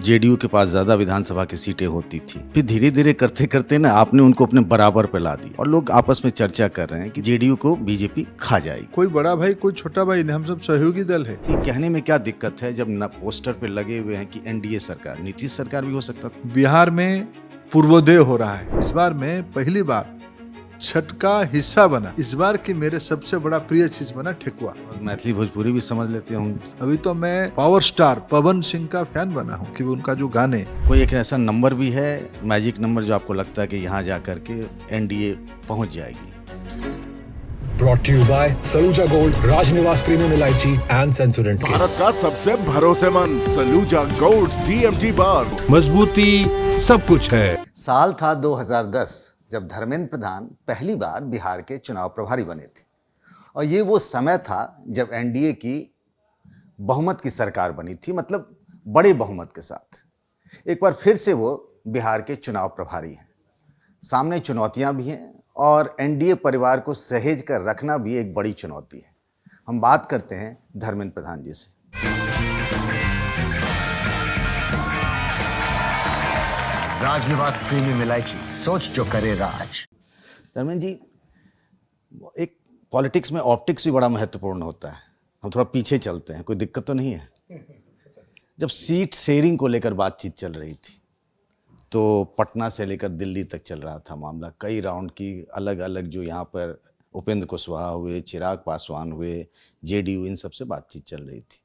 JDU के पास ज्यादा विधानसभा की सीटें होती थी। फिर धीरे धीरे करते करते ना आपने उनको अपने बराबर पे ला दिया और लोग आपस में चर्चा कर रहे हैं कि जेडीयू को बीजेपी खा जाएगी। कोई बड़ा भाई कोई छोटा भाई नहीं, हम सब सहयोगी दल है। ये कहने में क्या दिक्कत है जब न पोस्टर पे लगे हुए हैं कि एनडीए सरकार, नीतीश सरकार भी हो सकता था। बिहार में पूर्वोदय हो रहा है। इस बार में पहली बार छठ का हिस्सा बना। इस बार की मेरे सबसे बड़ा प्रिय चीज बना ठेकुआ। और मैथिली भोजपुरी भी समझ लेते होंगे। अभी तो मैं पावर स्टार पवन सिंह का फैन बना हूँ कि उनका जो गाने। कोई एक ऐसा नंबर भी है, मैजिक नंबर, जो आपको लगता है कि यहाँ जा करके एनडीए पहुंच जाएगी? Brought to you by Saluja Gold, Rajnivas Premium Elaichi and Sensorynt के। भारत का सबसे भरोसेमंद सलूजा गोल्ड डीएमजी बार। मजबूती सब कुछ है। साल था 2010 जब धर्मेंद्र प्रधान पहली बार बिहार के चुनाव प्रभारी बने थे और ये वो समय था जब एनडीए की बहुमत की सरकार बनी थी, मतलब बड़े बहुमत के साथ। एक बार फिर से वो बिहार के चुनाव प्रभारी हैं। सामने चुनौतियां भी हैं और एनडीए परिवार को सहेज कर रखना भी एक बड़ी चुनौती है। हम बात करते हैं धर्मेंद्र प्रधान जी से। राजनिवास प्रीमियम इलायची, सोच जो करे राज। धर्मेंद्र जी, एक पॉलिटिक्स में ऑप्टिक्स भी बड़ा महत्वपूर्ण होता है। हम थोड़ा पीछे चलते हैं, कोई दिक्कत तो नहीं है? जब सीट शेयरिंग को लेकर बातचीत चल रही थी तो पटना से लेकर दिल्ली तक चल रहा था मामला। कई राउंड की अलग अलग, जो यहाँ पर उपेंद्र कुशवाहा हुए, चिराग पासवान हुए, जेडीयू, इन सब से बातचीत चल रही थी।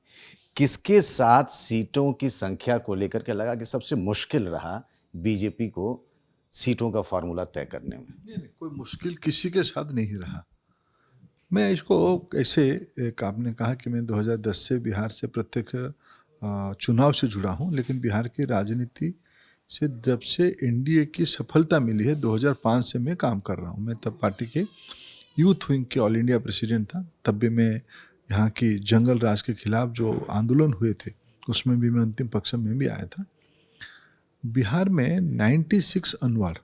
किसके साथ सीटों की संख्या को लेकर के लगा कि सबसे मुश्किल रहा बीजेपी को सीटों का फॉर्मूला तय करने में? नहीं, कोई मुश्किल किसी के साथ नहीं रहा। मैं इसको ऐसे, एक आपने कहा कि मैं 2010 से बिहार से प्रत्येक चुनाव से जुड़ा हूँ, लेकिन बिहार की राजनीति से जब से एनडीए की सफलता मिली है 2005 से मैं काम कर रहा हूँ। मैं तब पार्टी के यूथ विंग के ऑल इंडिया प्रेसिडेंट था। तब भी मैं यहाँ की जंगल राज के खिलाफ जो आंदोलन हुए थे उसमें भी मैं अंतिम पक्ष में भी आया था। बिहार में 96 अनवर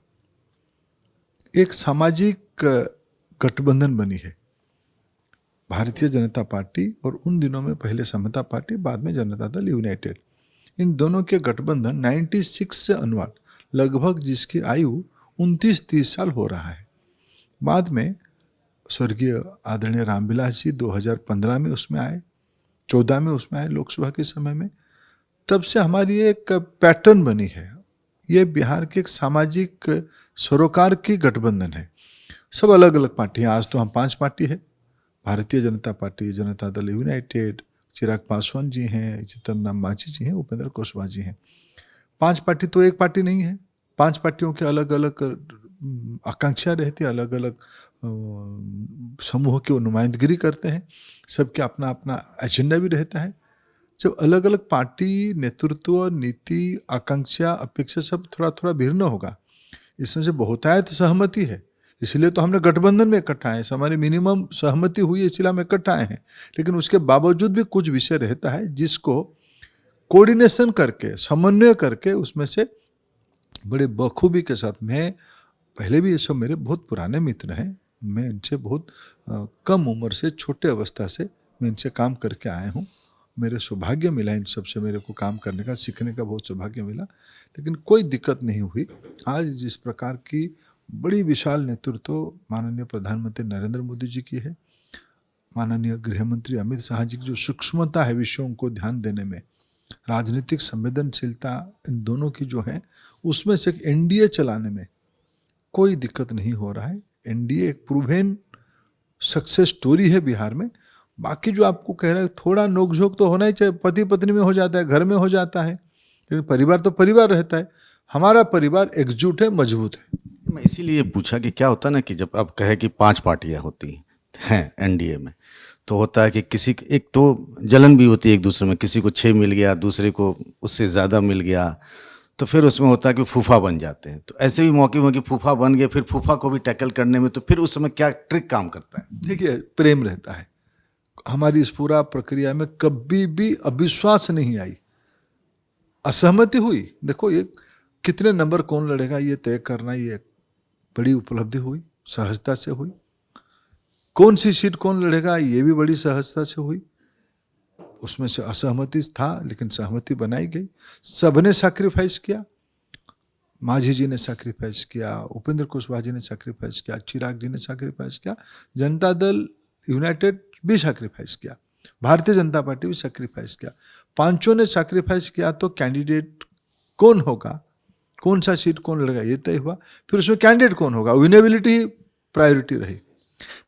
एक सामाजिक गठबंधन बनी है, भारतीय जनता पार्टी और उन दिनों में पहले समता पार्टी, बाद में जनता दल यूनाइटेड। इन दोनों के गठबंधन 96 से अनवर, लगभग जिसकी आयु 29-30 साल हो रहा है। बाद में स्वर्गीय आदरणीय रामविलास जी 2015 में उसमें आए, 14 में उसमें आए लोकसभा के समय में। तब से हमारी एक पैटर्न बनी है। ये बिहार के एक सामाजिक सरोकार की गठबंधन है। सब अलग अलग पार्टी हैं। आज तो हम 5 पार्टी है, भारतीय जनता पार्टी, जनता दल यूनाइटेड, चिराग पासवान जी हैं, जीतन राम मांझी जी हैं, उपेंद्र कुशवाहा जी हैं। 5 पार्टी तो एक पार्टी नहीं है। 5 पार्टियों के अलग अलग आकांक्षा रहती है, अलग अलग समूह की नुमाइंदगिरी करते हैं, सबके अपना अपना एजेंडा भी रहता है। जब अलग अलग पार्टी नेतृत्व, नीति, आकांक्षा, अपेक्षा सब थोड़ा थोड़ा भिन्न होगा, इसमें से बहुतायत सहमति है, इसलिए तो हमने गठबंधन में इकट्ठा है। हमारी मिनिमम सहमति हुई, इसलिए हम इकट्ठा आए हैं। लेकिन उसके बावजूद भी कुछ विषय रहता है जिसको कोऑर्डिनेशन करके, समन्वय करके, उसमें से बड़े बखूबी के साथ, मैं पहले भी ये सब मेरे बहुत पुराने मित्र हैं, मैं इनसे बहुत कम उम्र से, छोटे अवस्था से मैं इनसे काम करके आया हूँ। मेरे सौभाग्य मिला इन सबसे, मेरे को काम करने का, सीखने का बहुत सौभाग्य मिला, लेकिन कोई दिक्कत नहीं हुई। आज जिस प्रकार की बड़ी विशाल नेतृत्व माननीय प्रधानमंत्री नरेंद्र मोदी जी की है, माननीय गृह मंत्री अमित शाह जी की जो सूक्ष्मता है विषयों को ध्यान देने में, राजनीतिक संवेदनशीलता, इन दोनों की जो है, उसमें से एनडीए चलाने में कोई दिक्कत नहीं हो रहा है। एनडीए एक प्रूवेन सक्सेस स्टोरी है बिहार में। बाकी जो आपको कह रहा है, थोड़ा नोकझोंक तो होना ही चाहिए, पति पत्नी में हो जाता है, घर में हो जाता है, लेकिन परिवार तो परिवार रहता है। हमारा परिवार एकजुट है, मजबूत है। मैं इसीलिए पूछा कि क्या होता है ना कि जब आप कहे कि 5 पार्टियां होती हैं एनडीए में, तो होता है कि किसी एक तो जलन भी होती है एक दूसरे में, किसी को 6 मिल गया, दूसरे को उससे ज़्यादा मिल गया, तो फिर उसमें होता है कि फूफा बन जाते हैं। तो ऐसे भी मौके में कि फूफा बन गए, फिर फूफा को भी टैकल करने में, तो फिर उस समय क्या ट्रिक काम करता है? देखिए, प्रेम रहता है। हमारी इस पूरा प्रक्रिया में कभी भी अविश्वास नहीं आई, असहमति हुई। देखो, ये कितने नंबर कौन लड़ेगा ये तय करना, ये बड़ी उपलब्धि हुई, सहजता से हुई। कौन सी सीट कौन लड़ेगा ये भी बड़ी सहजता से हुई। उसमें से असहमति था, लेकिन सहमति बनाई गई। सबने सैक्रिफाइस किया। माझी जी ने सैक्रिफाइस किया, उपेंद्र कुशवाहा जी ने सैक्रिफाइस किया, चिराग जी ने सैक्रिफाइस किया, जनता दल यूनाइटेड भी सैक्रिफाइस किया, भारतीय जनता पार्टी भी सैक्रिफाइस किया। पांचों ने सैक्रिफाइस किया तो कैंडिडेट कौन होगा, कौन सा सीट कौन लड़ेगा ये तय हुआ। फिर उसमें कैंडिडेट कौन होगा, विनेबिलिटी प्रायोरिटी रही।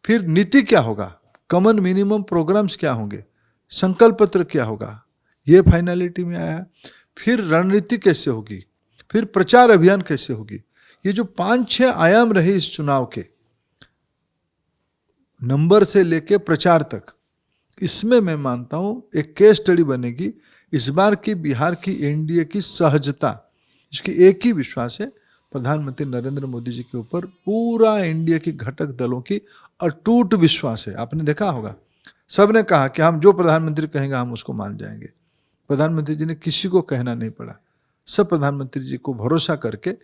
फिर नीति क्या होगा, कॉमन मिनिमम प्रोग्राम्स क्या होंगे, संकल्प पत्र क्या होगा, ये फाइनलिटी में आया। फिर रणनीति कैसे होगी, फिर प्रचार अभियान कैसे होगी। ये जो 5-6 आयाम रहे इस चुनाव के, नंबर से लेके प्रचार तक, इसमें मैं मानता हूं एक केस स्टडी बनेगी इस बार की बिहार की एनडीए की सहजता। इसकी एक ही विश्वास है, प्रधानमंत्री नरेंद्र मोदी जी के ऊपर पूरा एनडीए की घटक दलों की अटूट विश्वास है। आपने देखा होगा, सबने कहा कि हम जो प्रधानमंत्री कहेंगे हम उसको मान जाएंगे। प्रधानमंत्री जी ने किसी को कहना नहीं पड़ा, सब प्रधानमंत्री जी को भरोसा करके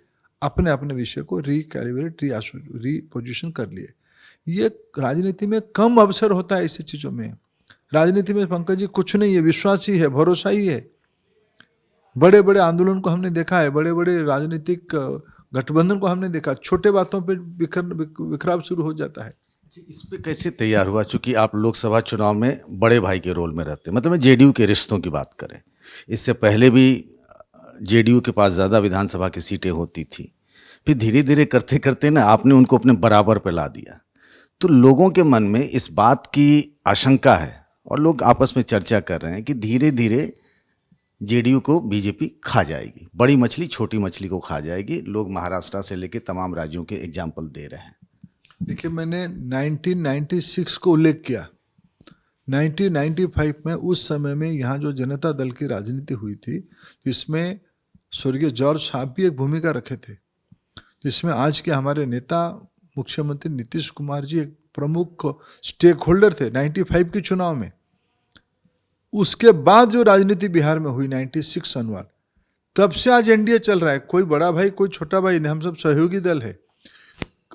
अपने अपने विषय को रिकैलिब्रेट, रीपोजिशन कर लिए। ये राजनीति में कम अवसर होता है ऐसी चीज़ों में। राजनीति में पंकज जी कुछ नहीं है, विश्वास ही है, भरोसा ही है। बड़े बड़े आंदोलन को हमने देखा है, बड़े बड़े राजनीतिक गठबंधन को हमने देखा, छोटे बातों पे बिखराव शुरू हो जाता है। इस पे कैसे तैयार हुआ, चूंकि आप लोकसभा चुनाव में बड़े भाई के रोल में रहते, मतलब जेडीयू के रिश्तों की बात करें, इससे पहले भी जेडीयू के पास ज़्यादा विधानसभा की सीटें होती थी, फिर धीरे धीरे करते करते ना आपने उनको अपने बराबर पे ला दिया। तो लोगों के मन में इस बात की आशंका है और लोग आपस में चर्चा कर रहे हैं कि धीरे धीरे जेडीयू को बीजेपी खा जाएगी, बड़ी मछली छोटी मछली को खा जाएगी। लोग महाराष्ट्र से लेकर तमाम राज्यों के एग्जाम्पल दे रहे हैं। देखिए, मैंने 1996 को उल्लेख किया। 1995 में उस समय में यहाँ जो जनता दल की राजनीति हुई थी, जिसमें स्वर्गीय जॉर्ज साहब भी एक भूमिका रखे थे, जिसमें आज के हमारे नेता मुख्यमंत्री नीतीश कुमार जी एक प्रमुख स्टेक होल्डर थे 95 के चुनाव में। उसके बाद जो राजनीति बिहार में हुई 96 अनवर्ड, तब से आज एनडीए चल रहा है। कोई बड़ा भाई कोई छोटा भाई नहीं, हम सब सहयोगी दल है।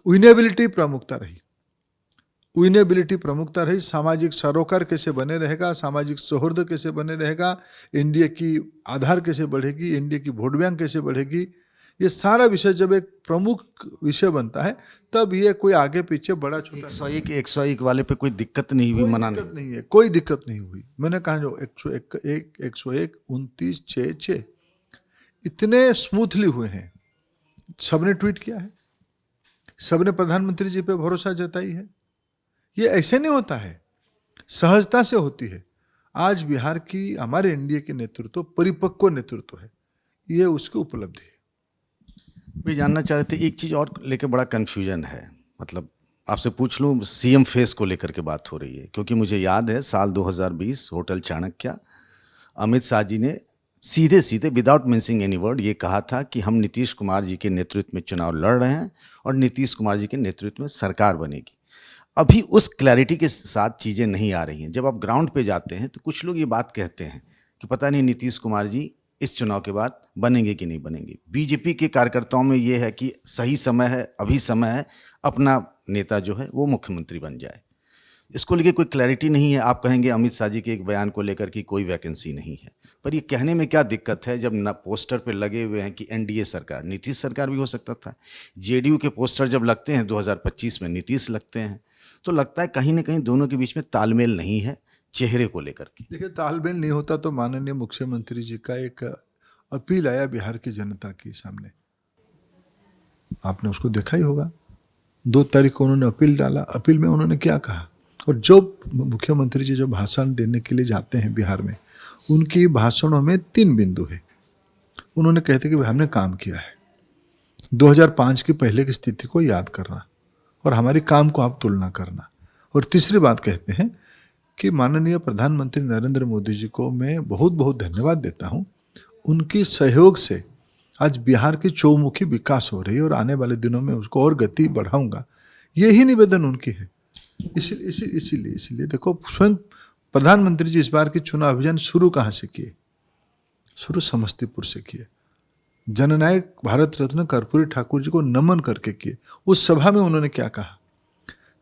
विनेबिलिटी प्रमुखता रही, विनेबिलिटी प्रमुखता रही। सामाजिक सरोकार कैसे बने रहेगा, सामाजिक सौहार्द कैसे बने रहेगा, एनडीए की आधार कैसे बढ़ेगी, एनडीए की वोट बैंक कैसे बढ़ेगी, ये सारा विषय जब एक प्रमुख विषय बनता है तब ये कोई आगे पीछे बड़ा छोटा 101 वाले पे कोई दिक्कत नहीं हुई, मना नहीं है, कोई दिक्कत नहीं हुई। मैंने कहा जो 101, 29, 6 इतने स्मूथली हुए हैं। सबने ट्वीट किया है, सबने प्रधानमंत्री जी पे भरोसा जताई है। ये ऐसे नहीं होता है, सहजता से होती है। आज बिहार की हमारे एनडीए के नेतृत्व परिपक्व नेतृत्व है, ये उसकी उपलब्धि है। मैं जानना चाह रहे थे, एक चीज़ और लेकर बड़ा कन्फ्यूजन है, मतलब आपसे पूछ लूँ, सीएम फेस को लेकर के बात हो रही है, क्योंकि मुझे याद है साल 2020 होटल चाणक्य, अमित शाह जी ने सीधे सीधे विदाउट मेंशनिंग एनी वर्ड ये कहा था कि हम नीतीश कुमार जी के नेतृत्व में चुनाव लड़ रहे हैं और नीतीश कुमार जी के नेतृत्व में सरकार बनेगी। अभी उस क्लैरिटी के साथ चीज़ें नहीं आ रही हैं। जब आप ग्राउंड पे जाते हैं तो कुछ लोग ये बात कहते हैं कि पता नहीं नीतीश कुमार जी इस चुनाव के बाद बनेंगे कि नहीं बनेंगे। बीजेपी के कार्यकर्ताओं में ये है कि सही समय है, अभी समय है, अपना नेता जो है वो मुख्यमंत्री बन जाए। इसको लेकर कोई क्लैरिटी नहीं है। आप कहेंगे अमित शाह जी के एक बयान को लेकर कि कोई वैकेंसी नहीं है, पर ये कहने में क्या दिक्कत है जब न पोस्टर पे लगे हुए हैं कि एनडीए सरकार, नीतीश सरकार भी हो सकता था। जेडीयू के पोस्टर जब लगते हैं 2025 में नीतीश लगते हैं, तो लगता है कहीं ना कहीं दोनों के बीच में तालमेल नहीं है चेहरे को लेकर के। देखिए, तालमेल नहीं होता तो माननीय मुख्यमंत्री जी का एक अपील आया बिहार की जनता के सामने, आपने उसको देखा ही होगा। 2 तारीख को उन्होंने अपील डाला। अपील में उन्होंने क्या कहा, और जो मुख्यमंत्री जी जो भाषण देने के लिए जाते हैं बिहार में, उनकी भाषणों में 3 बिंदु है। उन्होंने कहते कि भाई हमने काम किया है, 2005 के पहले की स्थिति को याद करना और हमारी काम को आप तुलना करना। और तीसरी बात कहते हैं कि माननीय प्रधानमंत्री नरेंद्र मोदी जी को मैं बहुत बहुत धन्यवाद देता हूँ, उनकी सहयोग से आज बिहार की चौमुखी विकास हो रही है और आने वाले दिनों में उसको और गति बढ़ाऊंगा। यही निवेदन उनकी है। इसीलिए देखो, स्वयं प्रधानमंत्री जी इस बार की चुनाव अभियान शुरू कहाँ से किए? शुरू समस्तीपुर से किए, जननायक भारत रत्न कर्पूरी ठाकुर जी को नमन करके किए। उस सभा में उन्होंने क्या कहा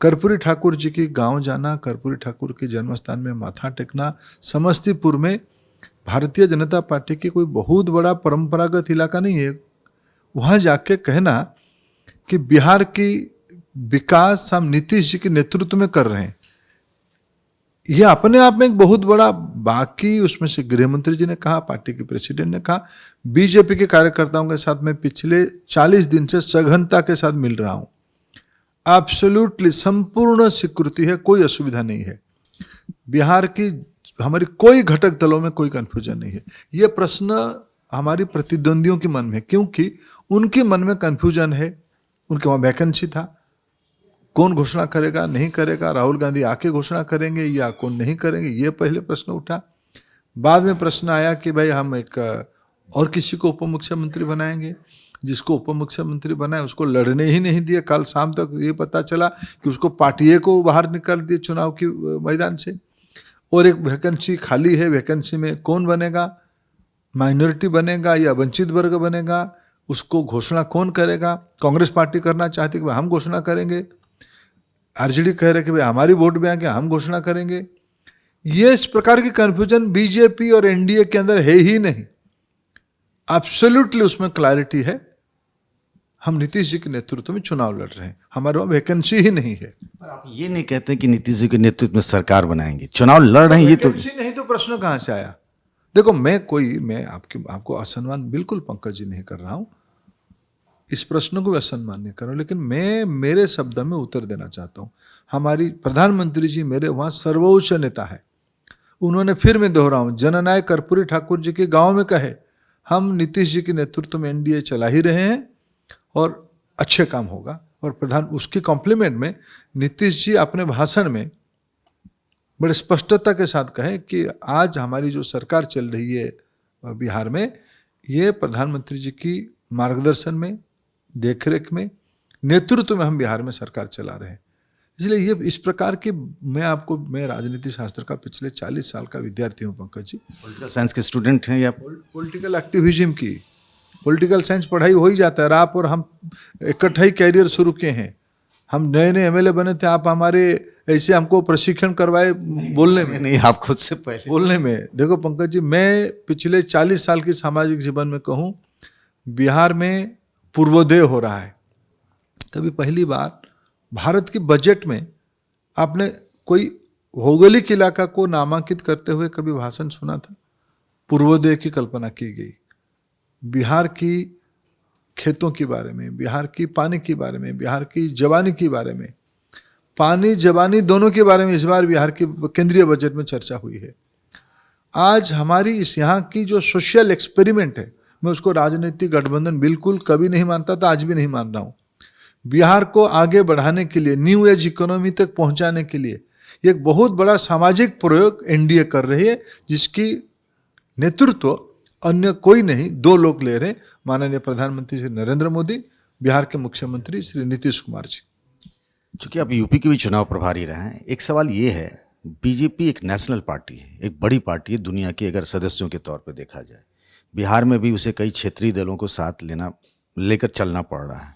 कर्पूरी ठाकुर जी की गांव जाना, कर्पूरी ठाकुर के जन्म स्थान में माथा टेकना, समस्तीपुर में भारतीय जनता पार्टी की कोई बहुत बड़ा परंपरागत इलाका नहीं है, वहाँ जाके कहना कि बिहार की विकास हम नीतीश जी के नेतृत्व में कर रहे हैं, ये अपने आप में एक बहुत बड़ा, बाकी उसमें से गृह मंत्री जी ने कहा, पार्टी के प्रेसिडेंट ने कहा, बीजेपी के कार्यकर्ताओं के साथ मैं पिछले 40 दिन से सघनता के साथ मिल रहा हूं, एब्सोल्युटली संपूर्ण स्वीकृति है, कोई असुविधा नहीं है, बिहार की हमारी कोई घटक दलों में कोई कंफ्यूजन नहीं है। ये प्रश्न हमारी प्रतिद्वंदियों के मन में, क्योंकि उनके मन में कंफ्यूजन है, उनके वहाँ वैकेंसी था, कौन घोषणा करेगा नहीं करेगा, राहुल गांधी आके घोषणा करेंगे या कौन नहीं करेंगे, ये पहले प्रश्न उठा। बाद में प्रश्न आया कि भाई हम एक और किसी को उप मुख्यमंत्री बनाएंगे, जिसको उप मुख्यमंत्री बनाए उसको लड़ने ही नहीं दिए। कल शाम तक ये पता चला कि उसको पार्टी को बाहर निकाल दिए चुनाव की मैदान से, और एक वैकेंसी खाली है, वैकेंसी में कौन बनेगा, माइनॉरिटी बनेगा या वंचित वर्ग बनेगा, उसको घोषणा कौन करेगा। कांग्रेस पार्टी करना चाहती कि भाई हम घोषणा करेंगे, आरजेडी कह रहे कि भाई हमारी वोट बैंक है, हम घोषणा करेंगे। ये इस प्रकार की कंफ्यूजन बीजेपी और एनडीए के अंदर है ही नहीं, एब्सोल्युटली उसमें क्लैरिटी है, हम नीतीश जी के नेतृत्व में चुनाव लड़ रहे हैं, हमारे वहां वैकेंसी ही नहीं है। पर आप ये नहीं कहते कि नीतीश जी के नेतृत्व में सरकार बनाएंगे, चुनाव लड़ रहे हैं, ये तो वैकेंसी नहीं तो प्रश्न कहां से आया। देखो मैं आपको असम्मान बिल्कुल पंकज जी नहीं कर रहा हूं, इस प्रश्न को भी असम्मान नहीं कर रहा हूं, लेकिन मैं मेरे शब्द में उत्तर देना चाहता हूं। हमारी प्रधानमंत्री जी मेरे वहां सर्वोच्च नेता है, उन्होंने, फिर मैं दोहराऊं, जननायक कर्पूरी ठाकुर जी के गांव में कहे हम नीतीश जी के नेतृत्व में एनडीए चला ही रहे हैं और अच्छे काम होगा। और उसकी कॉम्प्लीमेंट में नीतीश जी अपने भाषण में बड़े स्पष्टता के साथ कहे कि आज हमारी जो सरकार चल रही है बिहार में, ये प्रधानमंत्री जी की मार्गदर्शन में, देखरेख में, नेतृत्व में हम बिहार में सरकार चला रहे हैं। इसलिए ये इस प्रकार की, मैं राजनीति शास्त्र का पिछले 40 साल का विद्यार्थी हूँ पंकज जी। पॉलिटिकल साइंस के स्टूडेंट हैं या पॉलिटिकल एक्टिविज्म की, पॉलिटिकल साइंस पढ़ाई हो ही जाता है। आप और हम इकट्ठा ही कैरियर शुरू किए हैं, हम नए नए एमएलए बने थे, आप हमारे ऐसे हमको प्रशिक्षण करवाए बोलने में। नहीं, आप खुद से पहले बोलने में देखो पंकज जी, मैं पिछले 40 साल की सामाजिक जीवन में कहूँ, बिहार में पूर्वोदय हो रहा है। कभी पहली बार भारत की बजट में आपने कोई भौगोलिक इलाका को नामांकित करते हुए कभी भाषण सुना था? पूर्वोदय की कल्पना की गई, बिहार की खेतों के बारे में, बिहार की पानी के बारे में, बिहार की जवानी के बारे में, पानी जवानी दोनों के बारे में इस बार बिहार की केंद्रीय बजट में चर्चा हुई है। आज हमारी इस यहाँ की जो सोशल एक्सपेरिमेंट है, मैं उसको राजनीतिक गठबंधन बिल्कुल कभी नहीं मानता था, आज भी नहीं मान रहा हूँ। बिहार को आगे बढ़ाने के लिए, न्यू एज इकोनॉमी तक पहुंचाने के लिए एक बहुत बड़ा सामाजिक प्रयोग एनडीए कर रही है, जिसकी नेतृत्व अन्य कोई नहीं, 2 लोग ले रहे हैं, माननीय प्रधानमंत्री श्री नरेंद्र मोदी, बिहार के मुख्यमंत्री श्री नीतीश कुमार जी। चूंकि आप यूपी के भी चुनाव प्रभारी रहे हैं, एक सवाल ये है, बीजेपी एक नेशनल पार्टी है, एक बड़ी पार्टी है दुनिया की, अगर सदस्यों के तौर पे देखा जाए। बिहार में भी उसे कई क्षेत्रीय दलों को साथ लेकर चलना पड़ रहा है,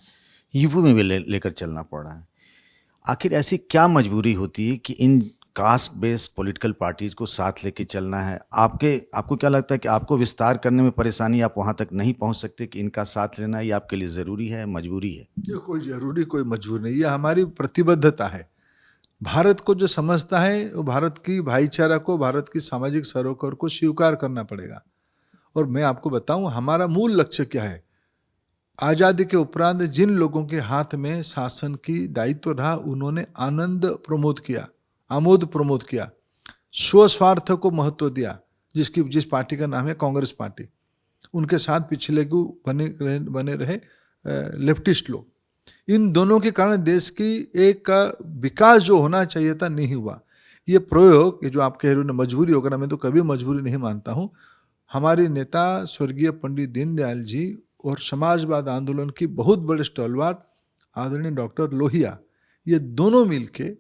यूपी में भी लेकर चलना पड़ रहा है। आखिर ऐसी क्या मजबूरी होती है कि इन कास्ट बेस्ड पॉलिटिकल पार्टीज को साथ लेके चलना है? आपको क्या लगता है कि आपको विस्तार करने में परेशानी, आप वहाँ तक नहीं पहुँच सकते कि इनका साथ लेना ये आपके लिए ज़रूरी है, मजबूरी है? ये कोई जरूरी, कोई मजबूरी नहीं, ये हमारी प्रतिबद्धता है। भारत को जो समझता है वो भारत की भाईचारा को, भारत की सामाजिक सरोकार को स्वीकार करना पड़ेगा। और मैं आपको बताऊं, हमारा मूल लक्ष्य क्या है। आज़ादी के उपरांत जिन लोगों के हाथ में शासन की दायित्व रहा, उन्होंने आमोद प्रमोद किया, स्वस्वार्थ को महत्व दिया, जिस पार्टी का नाम है कांग्रेस पार्टी। उनके साथ पिछले को बने रहे लेफ्टिस्ट लोग। इन दोनों के कारण देश की एक विकास जो होना चाहिए था नहीं हुआ। ये प्रयोग, ये जो आप कह रहे हो मजबूरी होगा, मैं तो कभी मजबूरी नहीं मानता हूँ। हमारे नेता स्वर्गीय पंडित दीनदयाल जी और समाजवाद आंदोलन की बहुत बड़े स्टॉलवार्ट आदरणीय डॉक्टर लोहिया, ये दोनों मिलके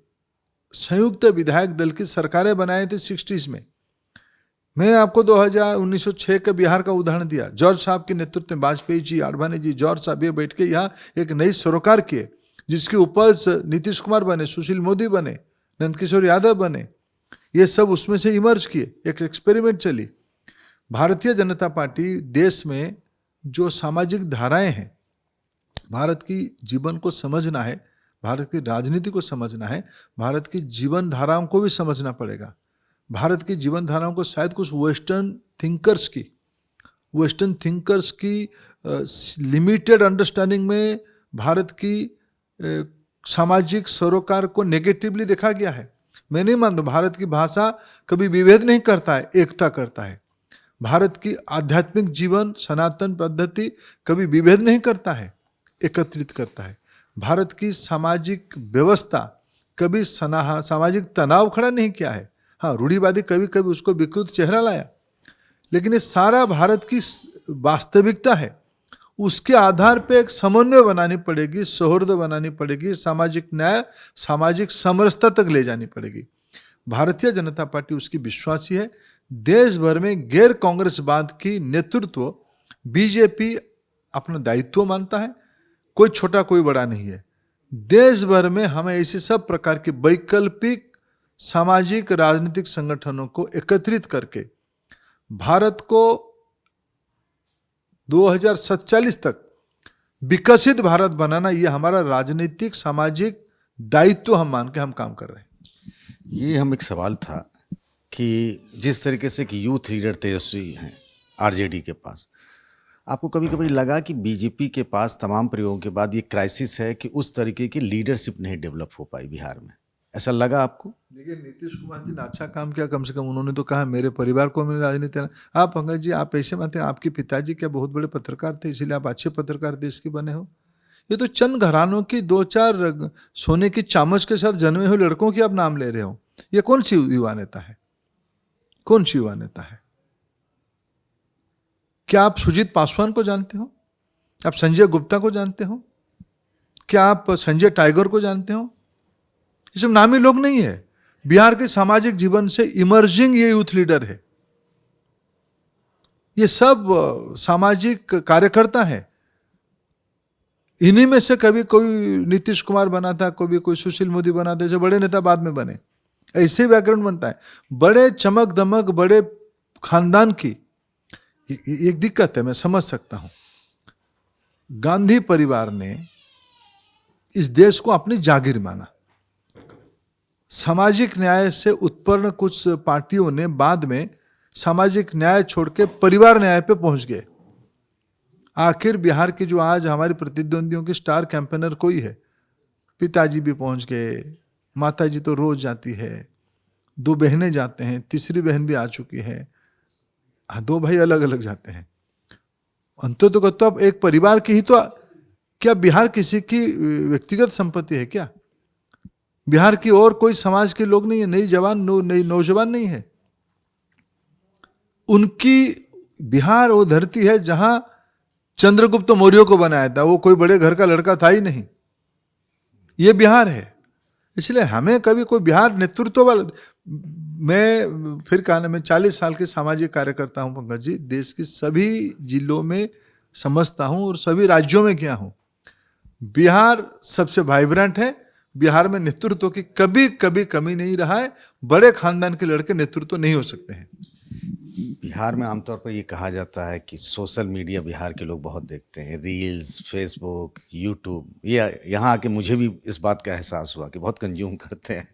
संयुक्त विधायक दल की सरकारें बनाए थे 60s में। मैं आपको 1906 के बिहार का उदाहरण दिया। जॉर्ज साहब के नेतृत्व में वाजपेयी जी, आडवाणी जी, जॉर्ज साहब ये बैठ के यहाँ एक नई सरोकार किए, जिसकी उपज नीतीश कुमार बने, सुशील मोदी बने, नंदकिशोर यादव बने, ये सब उसमें से इमर्ज किए, एक एक्सपेरिमेंट चली। भारतीय जनता पार्टी देश में जो सामाजिक धाराएं हैं, भारत की जीवन को समझना है, भारत की राजनीति को समझना है, भारत की जीवन धाराओं को भी समझना पड़ेगा। भारत की जीवन धाराओं को शायद कुछ वेस्टर्न थिंकर्स की लिमिटेड अंडरस्टैंडिंग में भारत की सामाजिक सरोकार को नेगेटिवली देखा गया है। मैं नहीं मानता, भारत की भाषा कभी विभेद नहीं करता है, एकता करता है। भारत की आध्यात्मिक जीवन, सनातन पद्धति कभी विभेद नहीं करता है, एकत्रित करता है। भारत की सामाजिक व्यवस्था कभी सामाजिक तनाव खड़ा नहीं किया है। हाँ, रूढ़िवादी कभी कभी उसको विकृत चेहरा लाया, लेकिन ये सारा भारत की वास्तविकता है। उसके आधार पे एक समन्वय बनानी पड़ेगी, सौहार्द बनानी पड़ेगी, सामाजिक न्याय, सामाजिक समरसता तक ले जानी पड़ेगी। भारतीय जनता पार्टी उसकी विश्वासी है। देश भर में गैर कांग्रेसवाद की नेतृत्व बीजेपी अपना दायित्व मानता है। कोई छोटा कोई बड़ा नहीं है। देश भर में हमें ऐसे सब प्रकार के वैकल्पिक सामाजिक राजनीतिक संगठनों को एकत्रित करके भारत को 2047 तक विकसित भारत बनाना, ये हमारा राजनीतिक सामाजिक दायित्व हम मान के हम काम कर रहे हैं। ये हम एक सवाल था कि जिस तरीके से कि यूथ लीडर तेजस्वी हैं आरजेडी के पास, आपको कभी कभी लगा कि बीजेपी के पास तमाम प्रयोगों के बाद ये क्राइसिस है कि उस तरीके की लीडरशिप नहीं डेवलप हो पाई बिहार में, ऐसा लगा आपको? देखिए, नीतीश कुमार जी ने अच्छा काम किया, कम से कम उन्होंने तो कहा मेरे परिवार को मेरी राजनीति। आप पंकज जी, आप ऐसे मानते हैं आपके पिताजी क्या बहुत बड़े पत्रकार थे, इसीलिए आप अच्छे पत्रकार देश के बने हो? ये तो चंद घरानों की 2-4 सोने की चामच के साथ जन्मे हुए लड़कों की आप नाम ले रहे हो। ये कौन सी युवा नेता है? कौन सी युवा नेता है? क्या आप सुजीत पासवान को जानते हो? आप संजय गुप्ता को जानते हो? क्या आप संजय टाइगर को जानते हो? ये सब नामी लोग नहीं है। बिहार के सामाजिक जीवन से इमर्जिंग ये यूथ लीडर है। ये सब सामाजिक कार्यकर्ता है। इन्हीं में से कभी कोई नीतीश कुमार बना था, कभी कोई सुशील मोदी बना था, जैसे बड़े नेता बाद में बने। ऐसे व्याकरण बनता है। बड़े चमक दमक, बड़े खानदान की एक दिक्कत है, मैं समझ सकता हूं। गांधी परिवार ने इस देश को अपनी जागीर माना। सामाजिक न्याय से उत्पन्न कुछ पार्टियों ने बाद में सामाजिक न्याय छोड़ के परिवार न्याय पे पहुंच गए। आखिर बिहार की जो आज हमारी प्रतिद्वंदियों की स्टार कैंपेनर कोई है? पिताजी भी पहुंच गए, माताजी तो रोज जाती है, 2 बहनें जाते हैं, तीसरी बहन भी आ चुकी है, 2 भाई अलग अलग जाते हैं। अंततः तो अब एक परिवार की ही तो, क्या बिहार किसी की व्यक्तिगत संपत्ति है क्या? बिहार की और कोई समाज के लोग नहीं है, नई नौजवान नहीं है। उनकी बिहार वो धरती है जहां चंद्रगुप्त मौर्य को बनाया था, वो कोई बड़े घर का लड़का था ही नहीं। ये बिहार है। इसलिए हमें कभी कोई बिहार नेतृत्व वाला, मैं फिर कहना, मैं 40 साल के सामाजिक कार्यकर्ता हूं पंकज जी। देश की सभी जिलों में समझता हूं और सभी राज्यों में गया हूं। बिहार सबसे वाइब्रेंट है। बिहार में नेतृत्व की कभी कभी कमी नहीं रहा है। बड़े खानदान के लड़के नेतृत्व नहीं हो सकते हैं। बिहार में आमतौर पर ये कहा जाता है कि सोशल मीडिया बिहार के लोग बहुत देखते हैं, रील्स, फेसबुक, यूट्यूब। ये यहाँ आके मुझे भी इस बात का एहसास हुआ कि बहुत कंज्यूम करते हैं।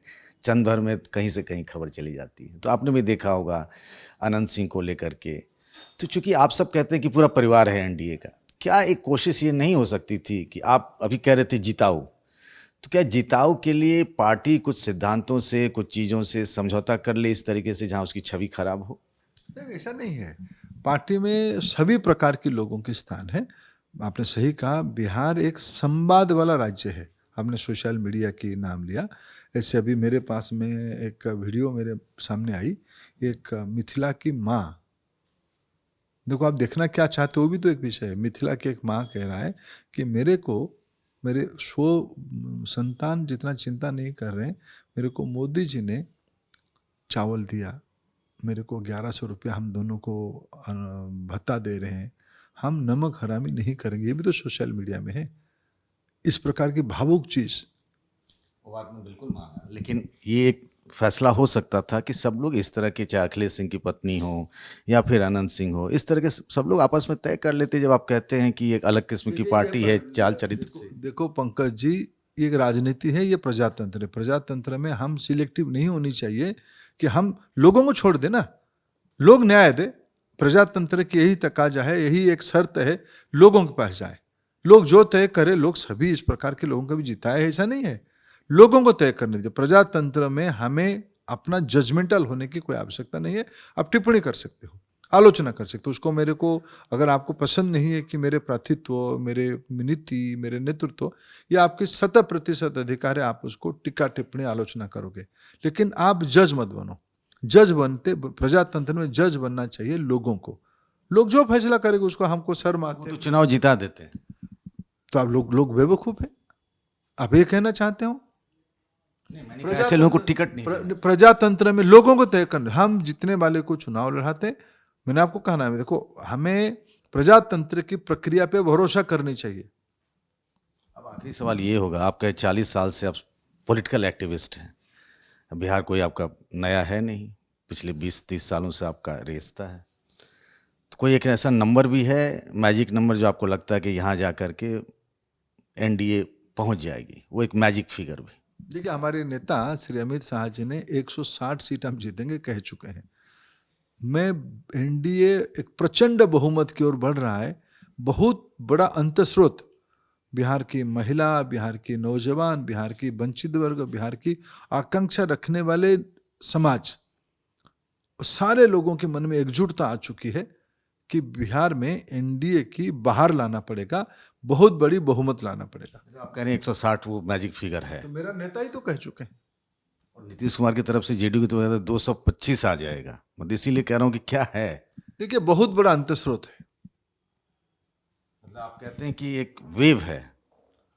चंद भर में कहीं से कहीं खबर चली जाती है। तो आपने भी देखा होगा अनंत सिंह को लेकर के। तो चूंकि आप सब कहते हैं कि पूरा परिवार है एनडीए का, क्या एक कोशिश ये नहीं हो सकती थी कि आप अभी कह रहे थे जिताऊ, तो क्या जिताऊ के लिए पार्टी कुछ सिद्धांतों से, कुछ चीज़ों से समझौता कर ले इस तरीके से जहाँ उसकी छवि खराब हो? नहीं, ऐसा नहीं है। पार्टी में सभी प्रकार के लोगों के स्थान है। आपने सही कहा, बिहार एक संवाद वाला राज्य है। आपने सोशल मीडिया की नाम लिया, ऐसे अभी मेरे पास में एक वीडियो मेरे सामने आई, एक मिथिला की माँ। देखो, आप देखना क्या चाहते हो वो भी तो एक विषय है। मिथिला की एक माँ कह रहा है कि मेरे 100 संतान जितना चिंता नहीं कर रहे हैं, मेरे को मोदी जी ने चावल दिया, मेरे को 1100 रुपया हम दोनों को भत्ता दे रहे हैं, हम नमक हरामी नहीं करेंगे। ये भी तो सोशल मीडिया में है। इस प्रकार की भावुक चीज़। वो बात में बिल्कुल माना, लेकिन ये एक फैसला हो सकता था कि सब लोग इस तरह के, चाहे अखिलेश सिंह की पत्नी हो या फिर अनंत सिंह हो, इस तरह के सब लोग आपस में तय कर लेते। जब आप कहते हैं कि एक अलग किस्म की पार्टी है चाल चरित्र से। देखो पंकज जी, ये एक राजनीति है, ये प्रजातंत्र है। प्रजातंत्र में हम सिलेक्टिव नहीं होनी चाहिए कि हम लोगों को छोड़ दें ना, लोग न्याय दे। प्रजातंत्र की यही तकाजा है, यही एक शर्त है, लोगों के पास जाए, लोग जो तय करे। लोग सभी इस प्रकार के लोगों को भी जिताए, ऐसा नहीं है, लोगों को तय करने दीजिए। प्रजातंत्र में हमें अपना जजमेंटल होने की कोई आवश्यकता नहीं है। आप टिप्पणी कर सकते हो, आलोचना कर सकते हो उसको। मेरे को अगर आपको पसंद नहीं है कि मेरे प्रातित्व, मेरे नीति, मेरे नेतृत्व, ये आपकी 100% अधिकार है, आप उसको टिक्का टिप्पणी आलोचना करोगे, लेकिन आप जज मत बनो। जज बनते, प्रजातंत्र में जज बनना चाहिए लोगों को। लोग जो फैसला करेंगे उसको हमको सर मारते तो चुनाव जिता देते हैं। तो आप लोग बेवकूफ है। आप ये कहना चाहते हो ऐसे लोगों को टिकट नहीं प्रजातंत्र में लोगों को तय करना। हम जितने वाले को चुनाव लड़ाते, मैंने आपको कहना है, देखो हमें प्रजातंत्र की प्रक्रिया पे भरोसा करनी चाहिए। अब आखिरी सवाल ये होगा, आप कहे 40 साल से आप पॉलिटिकल एक्टिविस्ट हैं, बिहार कोई आपका नया है नहीं, पिछले 20-30 सालों से आपका रिश्ता है, तो कोई एक ऐसा नंबर भी है, मैजिक नंबर, जो आपको लगता है कि यहाँ जा कर के एनडीए पहुँच जाएगी, वो एक मैजिक फिगर भी? देखिए, हमारे नेता श्री अमित शाह जी ने 160 सीट हम जीतेंगे कह चुके हैं। मैं एनडीए एक प्रचंड बहुमत की ओर बढ़ रहा है। बहुत बड़ा अंतस्रोत बिहार की महिला, बिहार की नौजवान, बिहार की वंचित वर्ग, बिहार की आकांक्षा रखने वाले समाज, सारे लोगों के मन में एकजुटता आ चुकी है कि बिहार में एनडीए की बाहर लाना पड़ेगा, बहुत बड़ी बहुमत लाना पड़ेगा। आप कह रहे हैं 160 वो मैजिक फिगर है, तो मेरा नेता ही तो कह चुके हैं। और नीतीश कुमार की तरफ से जेडीयू की तो 225 आ जाएगा। मैं इसीलिए कह रहा हूँ कि क्या है, देखिए बहुत बड़ा अंतस्रोत है। मतलब आप कहते हैं कि एक वेव है,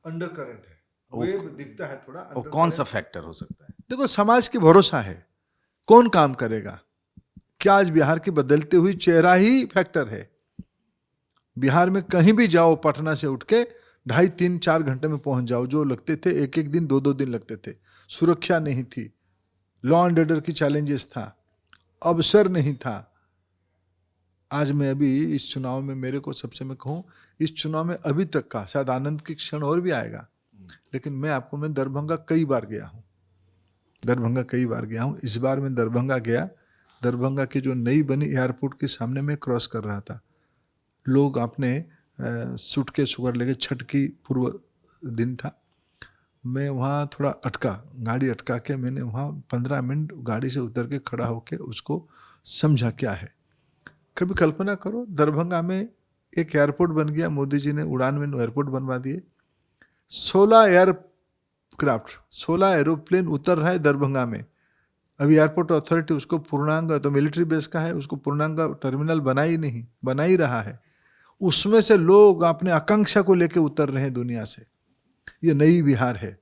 अंडर करंट है, वेव दिखता है थोड़ा। और कौन सा फैक्टर हो सकता है? देखो, समाज की भरोसा है, कौन काम करेगा। क्या आज बिहार की बदलती हुई चेहरा ही फैक्टर है? बिहार में कहीं भी जाओ, पटना से उठ के 2.5-3-4 घंटे में पहुंच जाओ। जो लगते थे 1-1 दिन, 2-2 दिन लगते थे। सुरक्षा नहीं थी, लॉ एंड ऑर्डर की चैलेंजेस था, अवसर नहीं था। आज मैं अभी इस चुनाव में, मेरे को सबसे मैं कहूँ, इस चुनाव में अभी तक का शायद आनंद की क्षण और भी आएगा, लेकिन मैं दरभंगा कई बार गया हूँ। दरभंगा कई बार गया हूँ। इस बार मैं दरभंगा गया, दरभंगा की जो नई बनी एयरपोर्ट के सामने में क्रॉस कर रहा था। लोग अपने सूटकेस वगैरह लेके, छठ की पूर्व दिन था, मैं वहाँ थोड़ा अटका, गाड़ी अटका के मैंने वहाँ 15 मिनट गाड़ी से उतर के खड़ा होके उसको समझा क्या है। कभी कल्पना करो, दरभंगा में एक एयरपोर्ट बन गया, मोदी जी ने उड़ान में एयरपोर्ट बनवा दिए। 16 एयरक्राफ्ट, 16 एरोप्लेन उतर रहा है दरभंगा में। अभी एयरपोर्ट अथॉरिटी उसको पूर्णांग, तो मिलिट्री बेस का है, उसको पूर्णांग टर्मिनल बना ही रहा है। उसमें से लोग अपने आकांक्षा को लेकर उतर रहे हैं दुनिया से। ये नई बिहार है।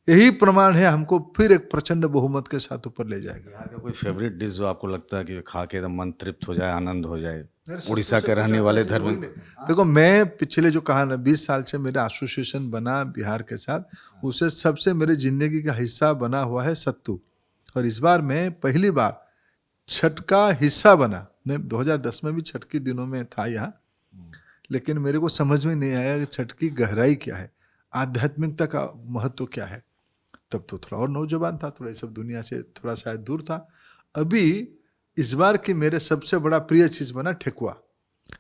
यही प्रमाण है हमको फिर एक प्रचंड बहुमत के साथ ऊपर ले जाएगा। बिहार का कोई फेवरेट डिश जो आपको लगता है कि खा के एकदम मन तृप्त हो जाए, आनंद हो जाए? उड़ीसा के रहने वाले धर्मेंद्र, देखो, मैं पिछले जो कहा ना 20 साल से मेरा एसोसिएशन बना बिहार के साथ, उसे सबसे मेरे जिंदगी का हिस्सा बना हुआ है सत्तू। और इस बार मैं पहली बार छठ का हिस्सा बना। मैं 2010 में भी छठ के दिनों में था यहाँ, लेकिन मेरे को समझ में नहीं आया कि छठ की गहराई क्या है, आध्यात्मिकता का महत्व क्या है। तब तो थोड़ा और नौजवान था, थोड़ा सब दुनिया से थोड़ा शायद दूर था। अभी इस बार की मेरे सबसे बड़ा प्रिय चीज बना ठेकुआ।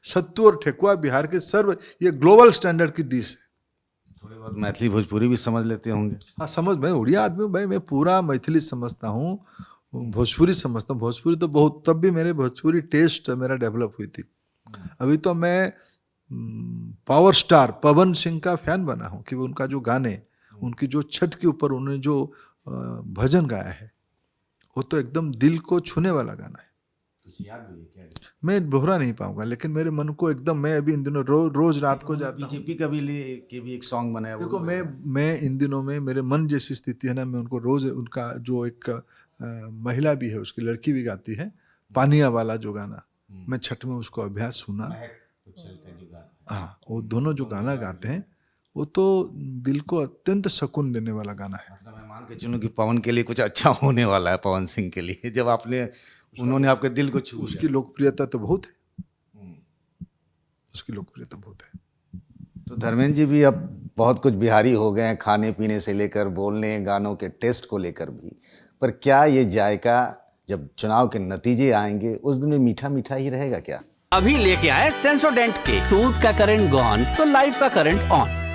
सत्तू और ठेकुआ बिहार के ये ग्लोबल स्टैंडर्ड की डिश है। थोड़ी बहुत मैथिली भोजपुरी भी समझ लेते होंगे? हाँ, समझ, मैं उड़िया आदमी हूँ भाई, मैं पूरा मैथिली समझता हूँ, भोजपुरी समझता हूँ। भोजपुरी तो बहुत, तब भी मेरे भोजपुरी टेस्ट मेरा डेवलप हुई थी। अभी तो मैं पावर स्टार पवन सिंह का फैन बना हूँ कि उनका जो गाने, उनकी जो छठ के ऊपर उन्होंने जो भजन गाया है, वो तो एकदम दिल को छूने वाला गाना है। याद भी है क्या? मैं दोहरा नहीं पाऊंगा, लेकिन मेरे मन को एकदम, मैं अभी इन दिनों रोज रात को जाता हूँ। बीजेपी का भी एक सॉन्ग बनाया। देखो, मैं इन दिनों में मेरे मन जैसी स्थिति है ना, मैं उनको रोज, उनका जो एक महिला भी है, उसकी लड़की भी गाती है, पानिया वाला जो गाना, मैं छठ में उसको अभ्यास सुना। हाँ, वो दोनों जो गाना गाते हैं, वो तो दिल को अत्यंत सुकून देने वाला गाना है। मतलब मैं मान के चलूं कि पवन के लिए कुछ अच्छा होने वाला है, पवन सिंह के लिए, जब उन्होंने आपके दिल को छू लिया। उसकी लोकप्रियता तो बहुत है, उसकी लोकप्रियता बहुत है। तो धर्मेंद्र जी भी अब बहुत कुछ बिहारी हो गए हैं, खाने पीने से लेकर बोलने, गानों के टेस्ट को लेकर भी। पर क्या ये जायका जब चुनाव के नतीजे आएंगे उस दिन में मीठा मीठा ही रहेगा क्या? अभी लेके आए सेंसोडेंट के, टूथ का करंट गॉन तो लाइफ का करंट ऑन।